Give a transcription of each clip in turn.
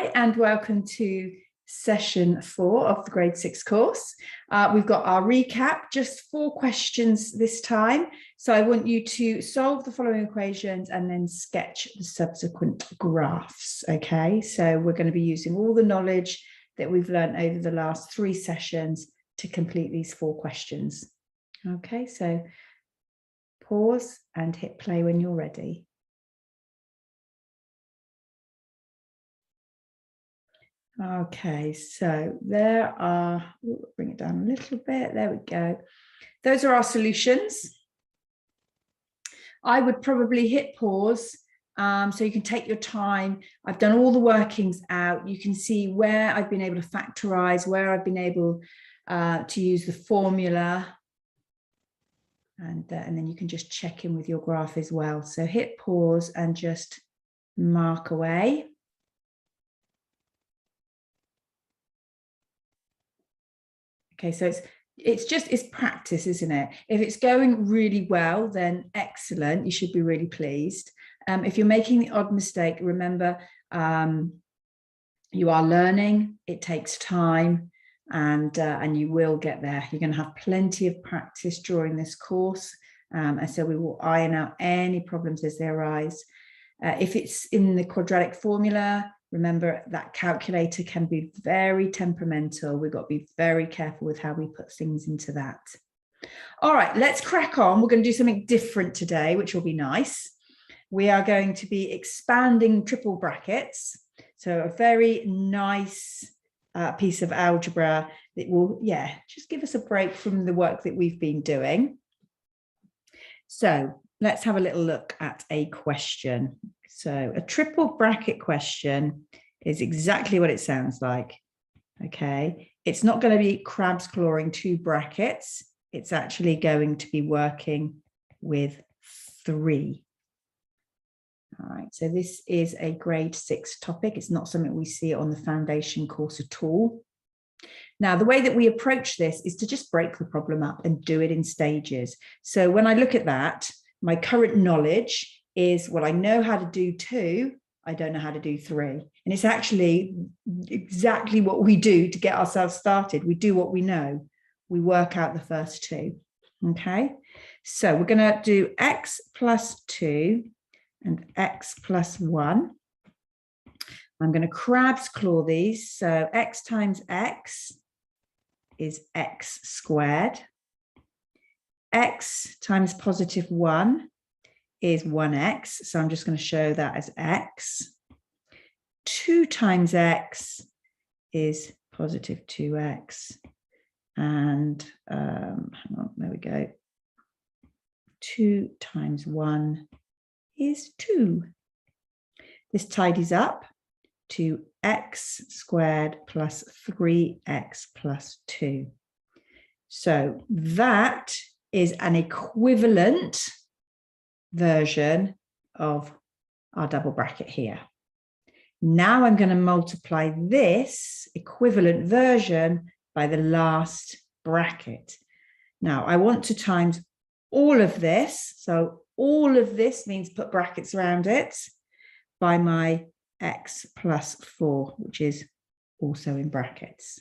Hi, and welcome to session 4 of the grade 6 course. We've got our recap, just 4 questions this time. So I want you to solve the following equations and then sketch the subsequent graphs. Okay, so we're going to be using all the knowledge that we've learned over the last 3 sessions to complete these 4 questions. Okay, so pause and hit play when you're ready. Okay, so there are, bring it down a little bit, there we go. Those are our solutions. I would probably hit pause so you can take your time. I've done all the workings out. You can see where I've been able to factorize, where I've been able to use the formula. And then you can just check in with your graph as well. So hit pause and just mark away. Okay, so it's practice, isn't it? If it's going really well, then excellent. You should be really pleased. If you're making the odd mistake, remember you are learning. It takes time, and you will get there. You're going to have plenty of practice during this course, and so we will iron out any problems as they arise. If it's in the quadratic formula, remember that calculator can be very temperamental. We've got to be very careful with how we put things into that. All right, let's crack on. We're going to do something different today, which will be nice. We are going to be expanding triple brackets. So a very nice piece of algebra that will, just give us a break from the work that we've been doing. So let's have a little look at a question. So a triple bracket question is exactly what it sounds like. Okay, it's not going to be crabs clawing 2 brackets. It's actually going to be working with 3. All right, so this is a grade 6 topic. It's not something we see on the foundation course at all. Now, the way that we approach this is to just break the problem up and do it in stages. So when I look at that, my current knowledge is, well, I know how to do 2, I don't know how to do 3. And it's actually exactly what we do to get ourselves started. We do what we know. We work out the first 2. Okay, so we're going to do x plus 2 and x plus 1. I'm going to crab's claw these. So x times x is x squared. X times positive 1 is 1x. So I'm just going to show that as x. 2 times x is positive 2x. And hang on, there we go. 2 times 1 is 2. This tidies up to x squared plus 3x plus 2. So that is an equivalent version of our double bracket here. Now I'm going to multiply this equivalent version by the last bracket. Now I want to times all of this, so all of this means put brackets around it, by my x plus 4, which is also in brackets.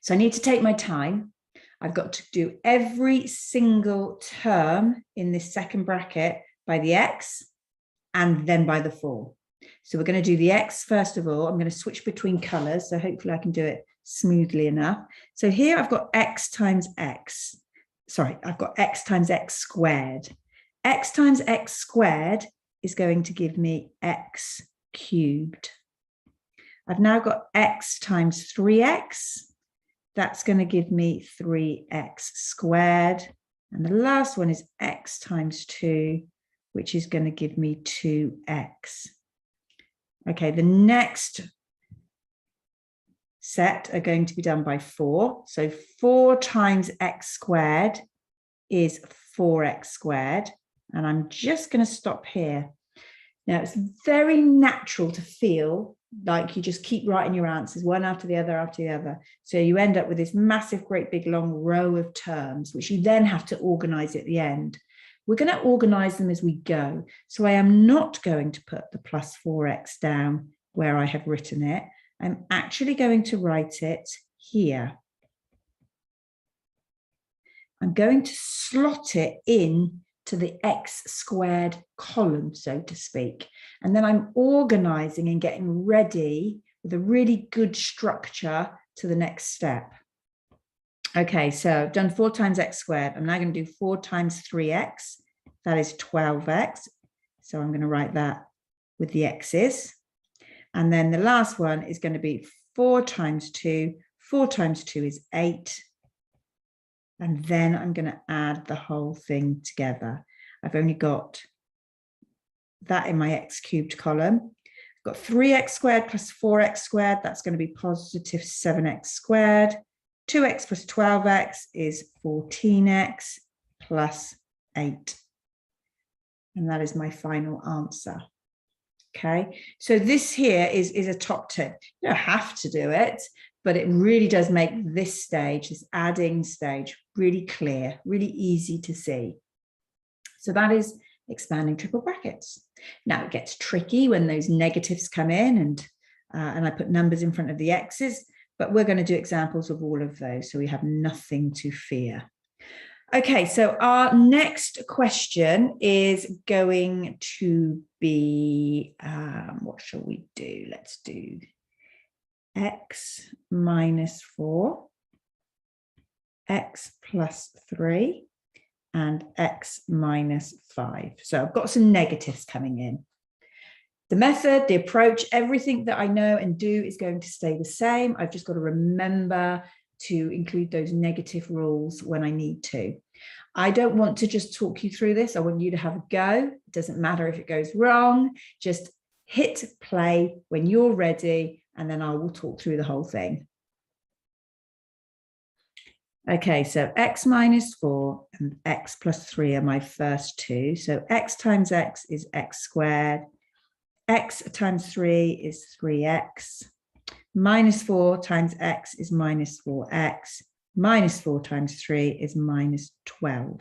So I need to take my time. I've got to do every single term in this second bracket by the x and then by the 4. So we're going to do the x first of all. I'm going to switch between colors, so hopefully I can do it smoothly enough. So here I've got x times x. Sorry, I've got x times x squared. X times x squared is going to give me x cubed. I've now got x times 3x. That's going to give me 3x squared. And the last one is x times 2, which is going to give me 2x. Okay, the next set are going to be done by 4. So 4 times x squared is 4x squared. And I'm just going to stop here. Now, it's very natural to feel like you just keep writing your answers one after the other. So you end up with this massive, great big long row of terms, which you then have to organize at the end. We're going to organize them as we go. So I am not going to put the plus 4x down where I have written it. I'm actually going to write it here. I'm going to slot it in to the x squared column, so to speak. And then I'm organizing and getting ready with a really good structure to the next step. Okay, so I've done 4 times x squared. I'm now going to do 4 times 3x. That is 12x. So I'm going to write that with the x's. And then the last one is going to be 4 times 2. 4 times 2 is 8. And then I'm going to add the whole thing together. I've only got that in my x cubed column. I've got 3x squared plus 4x squared. That's going to be positive 7x squared. 2x plus 12x is 14x plus 8. And that is my final answer. Okay, so this here is a top tip. You don't have to do it, but it really does make this stage, this adding stage, really clear, really easy to see. So that is expanding triple brackets. Now it gets tricky when those negatives come in and I put numbers in front of the x's, but we're going to do examples of all of those, so we have nothing to fear. Okay, so our next question is going to be, what shall we do? Let's do x minus 4, x plus 3, and x minus 5. So I've got some negatives coming in. The method, the approach, everything that I know and do is going to stay the same. I've just got to remember to include those negative rules when I need to. I don't want to just talk you through this. I want you to have a go. It doesn't matter if it goes wrong. Just hit play when you're ready, and then I will talk through the whole thing. Okay, so x minus 4 and x plus 3 are my first two. So x times x is x squared. X times 3 is 3x. Minus 4 times x is minus 4x. Minus 4 times 3 is minus 12.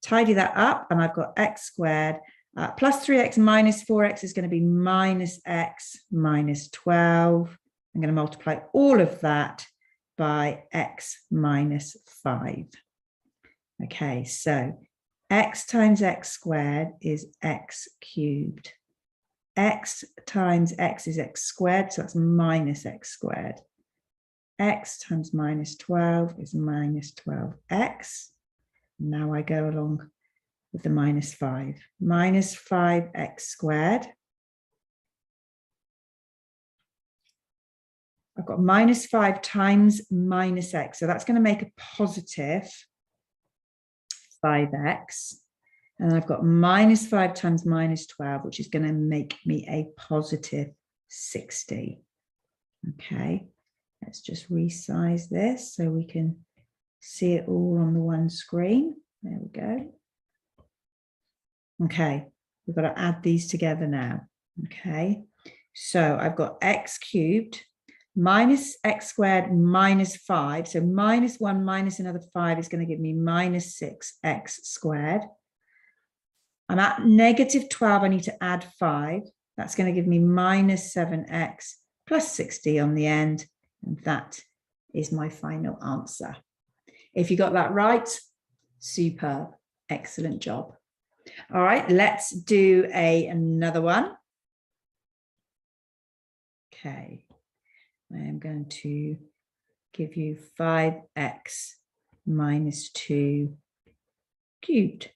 Tidy that up, and I've got x squared plus 3x minus 4x is going to be minus x minus 12. I'm going to multiply all of that by x minus 5. Okay, so x times x squared is x cubed. X times x is x squared, so that's minus x squared. X times minus 12 is minus 12x. Now I go along with the minus 5. Minus 5x squared. I've got minus 5 times minus x, so that's going to make a positive 5x. And I've got minus 5 times minus 12, which is going to make me a positive 60. Okay, let's just resize this so we can see it all on the one screen. There we go. Okay, we've got to add these together now. Okay, so I've got x cubed minus x squared minus 5. So minus 1 minus another 5 is going to give me minus 6x squared. I'm at negative 12. I need to add 5. That's going to give me minus 7x plus 60 on the end. And that is my final answer. If you got that right, superb. Excellent job. All right, let's do another one. Okay, I am going to give you 5x minus 2 cubed.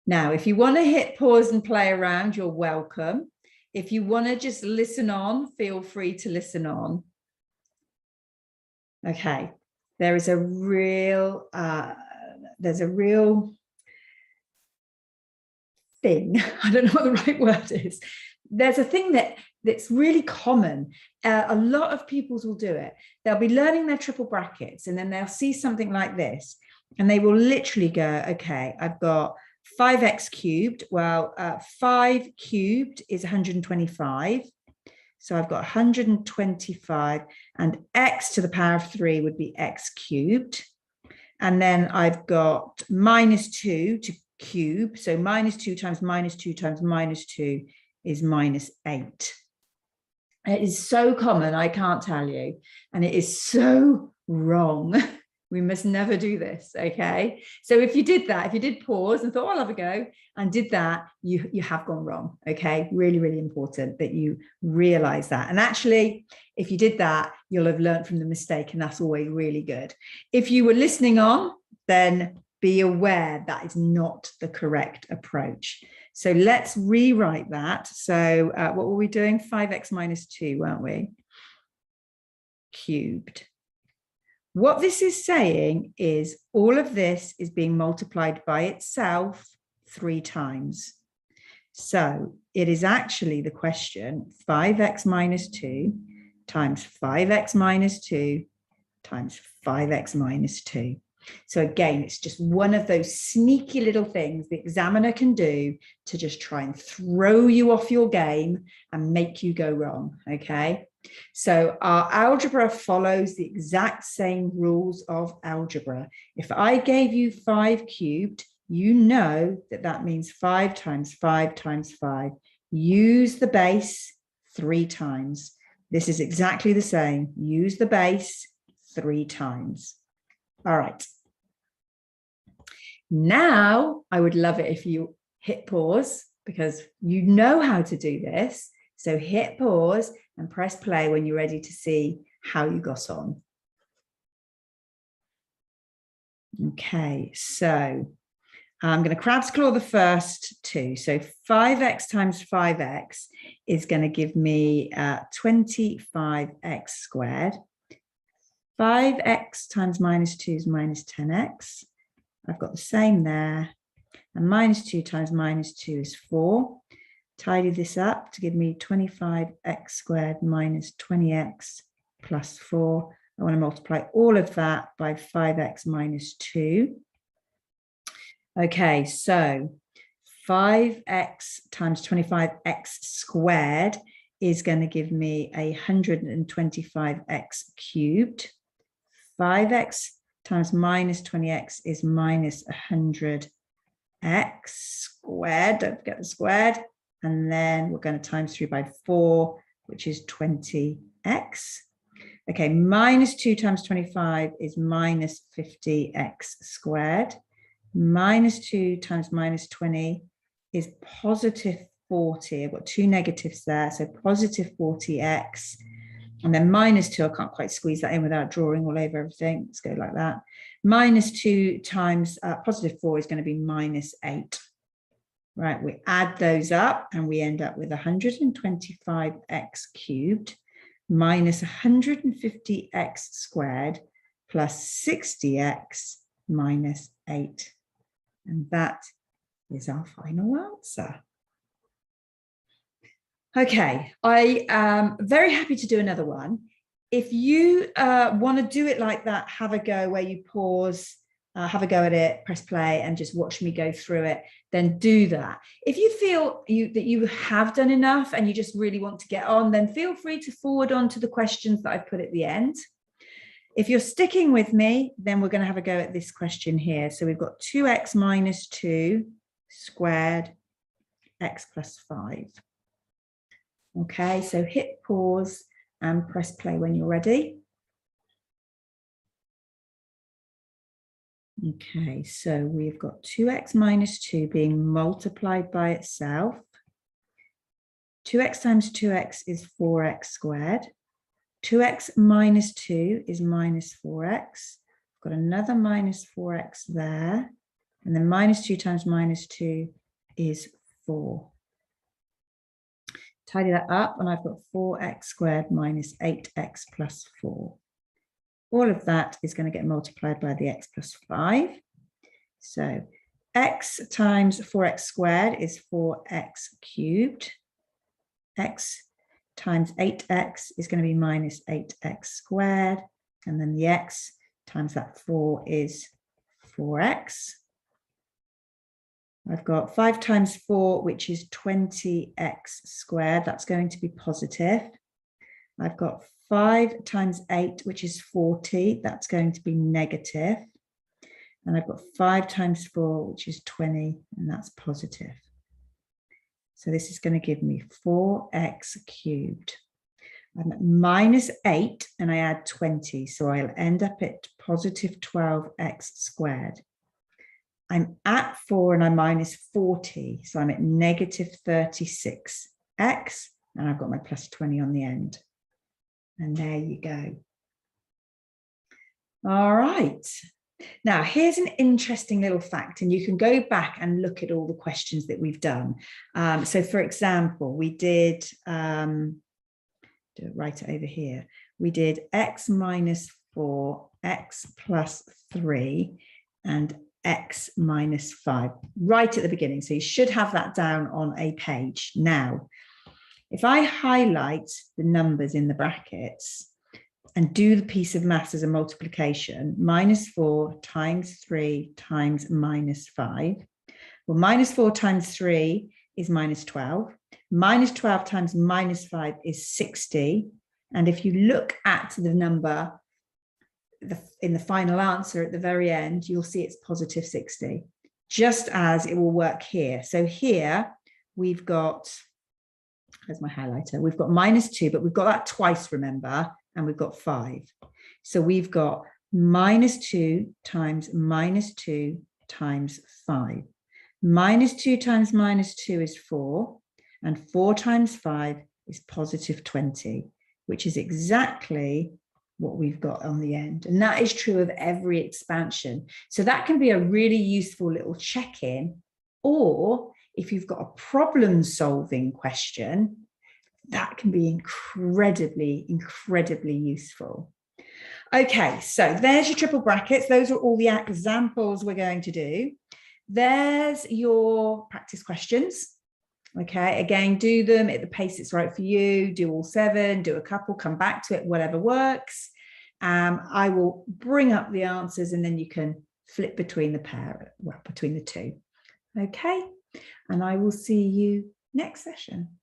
Now, if you want to hit pause and play around, you're welcome. If you want to just listen on, feel free to listen on. Okay, there's a real thing. I don't know what the right word is. There's a thing that's really common. A lot of pupils will do it. They'll be learning their triple brackets, and then they'll see something like this, and they will literally go, okay, I've got 5x cubed. Well, 5 cubed is 125. So I've got 125, and x to the power of 3 would be x cubed. And then I've got minus 2 to cube. So minus 2 times minus 2 times minus 2 is minus 8. It is so common, I can't tell you, and it is so wrong. We must never do this, okay? So if you did that, if you did pause and thought, oh, I'll have a go, and did that, you have gone wrong, okay? Really, really important that you realize that. And actually, if you did that, you'll have learned from the mistake, and that's always really good. If you were listening on, then be aware that is not the correct approach. So let's rewrite that. So what were we doing? 5x minus 2, weren't we? Cubed. What this is saying is all of this is being multiplied by itself 3 times. So it is actually the question 5x minus 2 times 5x minus 2 times 5x minus 2. So again, it's just one of those sneaky little things the examiner can do to just try and throw you off your game and make you go wrong, okay? So our algebra follows the exact same rules of algebra. If I gave you 5 cubed, you know that that means 5 times 5 times 5. Use the base 3 times. This is exactly the same. Use the base 3 times. All right. Now, I would love it if you hit pause because you know how to do this. So hit pause and press play when you're ready to see how you got on. Okay, so I'm going to crab's claw the first 2. So 5x times 5x is going to give me 25x squared. 5x times minus 2 is minus 10x. I've got the same there. And minus 2 times minus 2 is 4. Tidy this up to give me 25x squared minus 20x plus 4. I want to multiply all of that by 5x minus 2. Okay, so 5x times 25x squared is going to give me 125x cubed. 5x times minus 20x is minus 100x squared. Don't forget the squared. And then we're going to times 3 by 4, which is 20x. Okay, minus 2 times 25 is minus 50x squared. Minus 2 times minus 20 is positive 40. I've got 2 negatives there, so positive 40x. And then minus 2, I can't quite squeeze that in without drawing all over everything. Let's go like that. Minus 2 times positive 4 is going to be minus 8. Right, we add those up and we end up with 125x cubed minus 150x squared plus 60x minus 8. And that is our final answer. Okay, I am very happy to do another one. If you want to do it like that, have a go where you pause, have a go at it, press play and just watch me go through it, then do that. If you feel that you have done enough and you just really want to get on, then feel free to forward on to the questions that I've put at the end. If you're sticking with me, then we're going to have a go at this question here. So we've got 2x minus 2 squared x plus 5. Okay, so hit pause and press play when you're ready. Okay, so we've got 2x minus 2 being multiplied by itself. 2x times 2x is 4x squared. 2x minus 2 is minus 4x. I've got another minus 4x there. And then minus 2 times minus 2 is 4. Tidy that up and I've got 4x squared minus 8x plus 4. All of that is going to get multiplied by the x plus 5. So x times 4x squared is 4x cubed. X times 8x is going to be minus 8x squared. And then the x times that 4 is 4x. I've got 5 times 4, which is 20x squared. That's going to be positive. I've got 5 times 8, which is 40. That's going to be negative. And I've got 5 times 4, which is 20, and that's positive. So this is going to give me 4x cubed. I'm at -8 and I add 20. So I'll end up at positive 12x squared. I'm at 4 and I'm -40. So I'm at negative 36x. And I've got my plus 20 on the end. And there you go. All right. Now, here's an interesting little fact, and you can go back and look at all the questions that we've done. So, for example, we did, write it over here. We did x -4, x +3, and x -5 right at the beginning. So you should have that down on a page. Now, if I highlight the numbers in the brackets and do the piece of maths as a multiplication, -4 times 3 times -5. Well, -4 times 3 is -12. -12 times -5 is 60. And if you look at the number in the final answer at the very end, you'll see it's positive 60, just as it will work here. So here we've got, there's my highlighter, we've got -2, but we've got that twice, remember, and we've got 5. So we've got -2 times -2 times 5. -2 times -2 is 4, and 4 times 5 is positive 20, which is exactly what we've got on the end. And that is true of every expansion. So that can be a really useful little check-in, or if you've got a problem-solving question, that can be incredibly, incredibly useful. Okay, so there's your triple brackets. Those are all the examples we're going to do. There's your practice questions. Okay, again, do them at the pace that's right for you. Do all 7, do a couple, come back to it, whatever works. I will bring up the answers and then you can flip between the two. Okay, and I will see you next session.